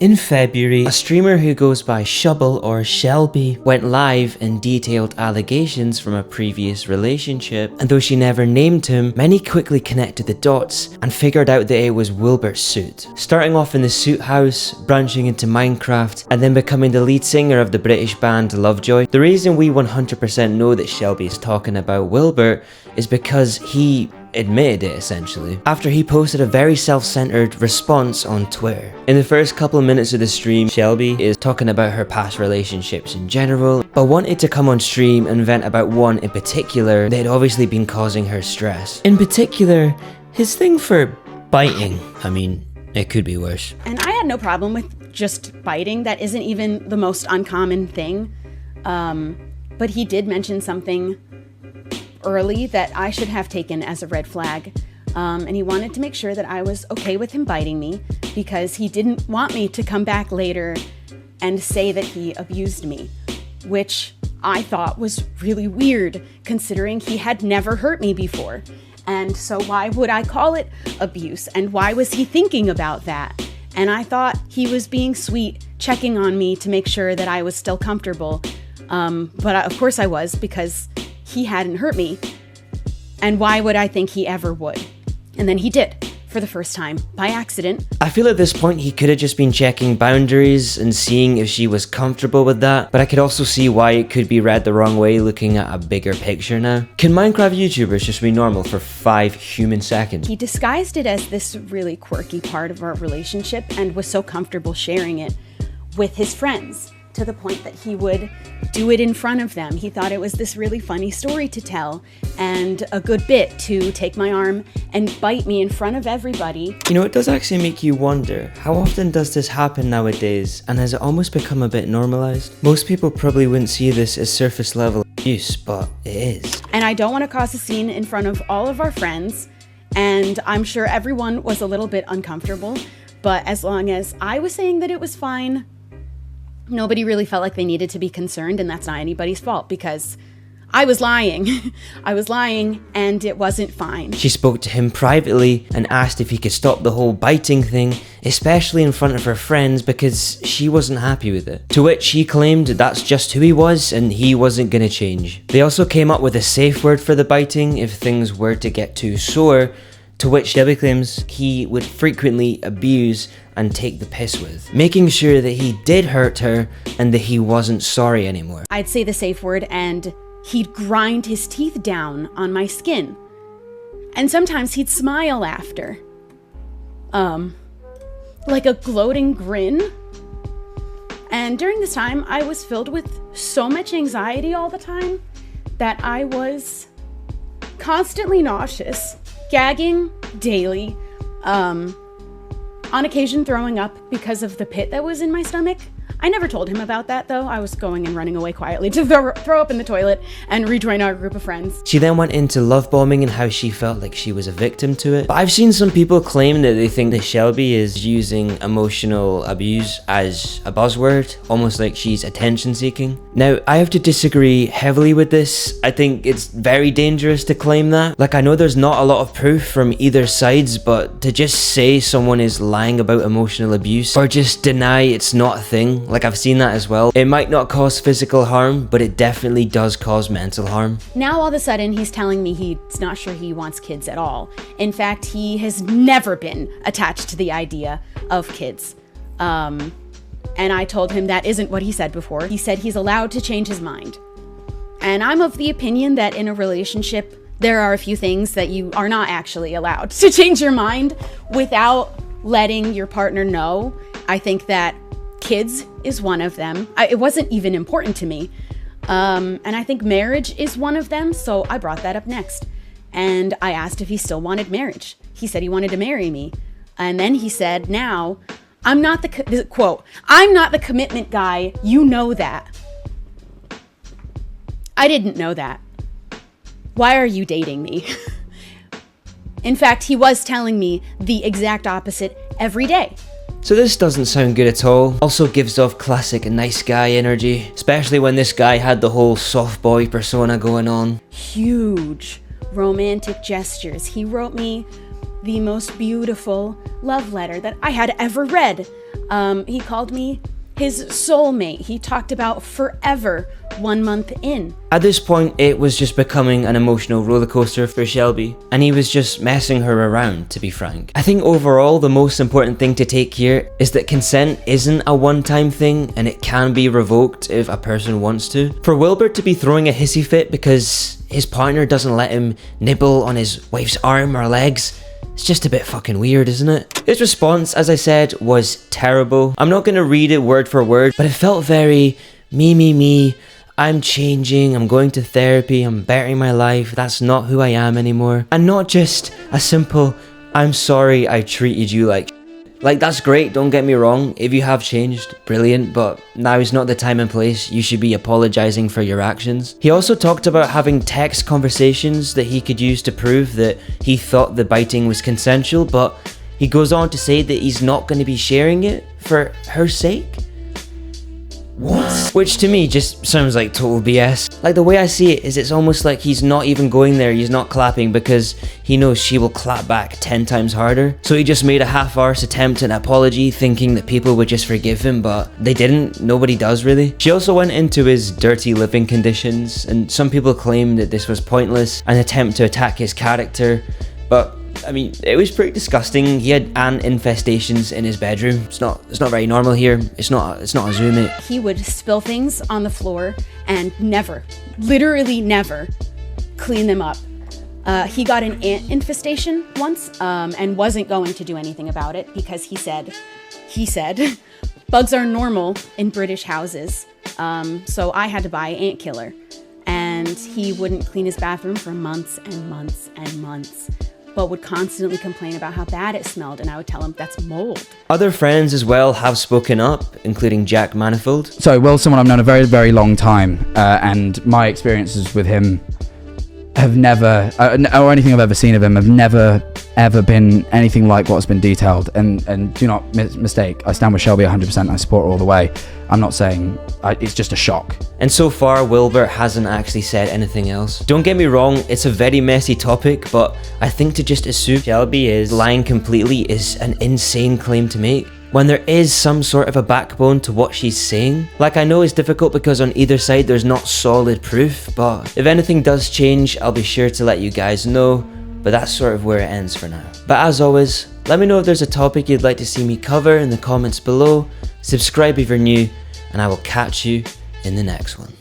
In February, a streamer who goes by Shubby or Shelby went live and detailed allegations from a previous relationship, and though she never named him, many quickly connected the dots and figured out that it was Wilbur Soot. Starting off in the Soot house, branching into Minecraft, and then becoming the lead singer of the British band Lovejoy. The reason we 100% know that Shelby is talking about Wilbur is because he admitted it, essentially, after he posted a very self-centered response on Twitter. In the first couple of minutes of the stream, Shelby is talking about her past relationships in general, but wanted to come on stream and vent about one in particular that had obviously been causing her stress. In particular, his thing for biting. I mean, it could be worse. And I had no problem with just biting. That isn't even the most uncommon thing. But he did mention something early that I should have taken as a red flag. And he wanted to make sure that I was okay with him biting me because he didn't want me to come back later and say that he abused me, which I thought was really weird considering he had never hurt me before. And so why would I call it abuse? And why was he thinking about that? And I thought he was being sweet, checking on me to make sure that I was still comfortable. Of course I was, because he hadn't hurt me. And why would I think he ever would? And then he did, for the first time, by accident. I feel at this point he could have just been checking boundaries and seeing if she was comfortable with that, but I could also see why it could be read the wrong way looking at a bigger picture now. Can Minecraft YouTubers just be normal for 5 human seconds? He disguised it as this really quirky part of our relationship and was so comfortable sharing it with his friends, to the point that he would do it in front of them. He thought it was this really funny story to tell and a good bit to take my arm and bite me in front of everybody. You know, it does actually make you wonder, how often does this happen nowadays, and has it almost become a bit normalized? Most people probably wouldn't see this as surface level abuse, but it is. And I don't want to cause a scene in front of all of our friends, and I'm sure everyone was a little bit uncomfortable, but as long as I was saying that it was fine, nobody really felt like they needed to be concerned, and that's not anybody's fault because I was lying. I was lying and it wasn't fine. She spoke to him privately and asked if he could stop the whole biting thing, especially in front of her friends, because she wasn't happy with it. To which he claimed that's just who he was and he wasn't gonna change. They also came up with a safe word for the biting if things were to get too sore, to which Shelby claims he would frequently abuse and take the piss with, making sure that he did hurt her and that he wasn't sorry anymore. I'd say the safe word and he'd grind his teeth down on my skin. And sometimes he'd smile after. Like a gloating grin. And during this time, I was filled with so much anxiety all the time that I was constantly nauseous, gagging daily, on occasion throwing up because of the pit that was in my stomach. I never told him about that though. I was going and running away quietly to throw up in the toilet and rejoin our group of friends. She then went into love bombing and how she felt like she was a victim to it. But I've seen some people claim that they think that Shelby is using emotional abuse as a buzzword, almost like she's attention seeking. Now, I have to disagree heavily with this. I think it's very dangerous to claim that. Like, I know there's not a lot of proof from either sides, but to just say someone is lying about emotional abuse or just deny it's not a thing, like I've seen that as well. It might not cause physical harm, but it definitely does cause mental harm. Now all of a sudden he's telling me he's not sure he wants kids at all. In fact, he has never been attached to the idea of kids. And I told him that isn't what he said before. He said he's allowed to change his mind. And I'm of the opinion that in a relationship, there are a few things that you are not actually allowed to change your mind without letting your partner know. I think that kids is one of them. It wasn't even important to me. And I think marriage is one of them, so I brought that up next. And I asked if he still wanted marriage. He said he wanted to marry me. And then he said, now, I'm not the, quote, I'm not the commitment guy, you know that. I didn't know that. Why are you dating me? In fact, he was telling me the exact opposite every day. So this doesn't sound good at all. Also gives off classic nice guy energy, especially when this guy had the whole soft boy persona going on. Huge romantic gestures. He wrote me the most beautiful love letter that I had ever read. He called me his soulmate. He talked about forever 1 month in. At this point, it was just becoming an emotional roller coaster for Shelby, and he was just messing her around, to be frank. I think overall, the most important thing to take here is that consent isn't a one-time thing, and it can be revoked if a person wants to. For Wilbur to be throwing a hissy fit because his partner doesn't let him nibble on his wife's arm or legs, it's just a bit fucking weird, isn't it? His response, as I said, was terrible. I'm not gonna read it word for word, but it felt very me. I'm changing, I'm going to therapy, I'm bettering my life, that's not who I am anymore. And not just a simple, I'm sorry I treated you like that's great, don't get me wrong, if you have changed, brilliant, but now is not the time and place you should be apologizing for your actions. He also talked about having text conversations that he could use to prove that he thought the biting was consensual, but he goes on to say that he's not going to be sharing it for her sake. What? Which to me just sounds like total BS. Like, the way I see it is it's almost like he's not even going there, he's not clapping because he knows she will clap back 10 times harder. So he just made a half-arse attempt at an apology thinking that people would just forgive him, but they didn't, nobody does really. She also went into his dirty living conditions, and some people claim that this was pointless, an attempt to attack his character, but I mean, it was pretty disgusting. He had ant infestations in his bedroom. It's not very normal here. It's not a zoo, mate. He would spill things on the floor and literally never clean them up. He got an ant infestation once and wasn't going to do anything about it because he said, bugs are normal in British houses. So I had to buy ant killer. And he wouldn't clean his bathroom for months and months and months, but would constantly complain about how bad it smelled, and I would tell him that's mold. Other friends as well have spoken up, including Jack Manifold. So Will's someone I've known a very, very long time, and my experiences with him have never, or anything I've ever seen of him, have never ever been anything like what's been detailed. And do not mistake, I stand with Shelby 100%. I support her all the way. I'm not saying it's just a shock. And so far, Wilbur hasn't actually said anything else. Don't get me wrong, it's a very messy topic, but I think to just assume Shelby is lying completely is an insane claim to make, when there is some sort of a backbone to what she's saying. Like, I know it's difficult because on either side there's not solid proof, but if anything does change, I'll be sure to let you guys know, but that's sort of where it ends for now. But as always, let me know if there's a topic you'd like to see me cover in the comments below, subscribe if you're new, and I will catch you in the next one.